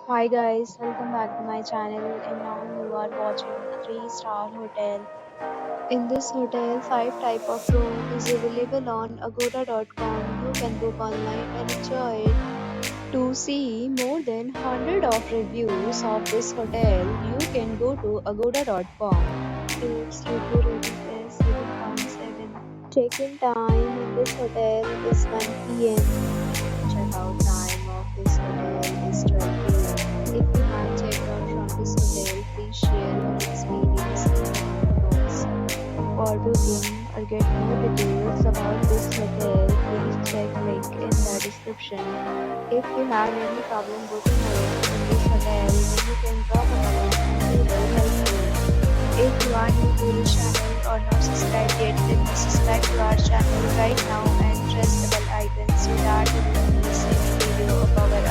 Hi guys, welcome back to my channel and now you are watching a 3-star hotel. In this hotel, 5 type of room is available on agoda.com. You can book online and enjoy it. To see more than 100 of reviews of this hotel, you can go to agoda.com. Its review rating is 7.7. Check-in time in this hotel is 1 p.m. Check-out time of this hotel is 12 p.m. If you have checked out from this hotel, please share your experience in the comment box. For booking or get more details about this hotel, please check link in the description. If you have any problem booking a room in this hotel, then you can drop a comment and we will help you. If you are new to this channel or not subscribed yet, then subscribe to our channel right now and press the bell icon so that you don't miss any video of our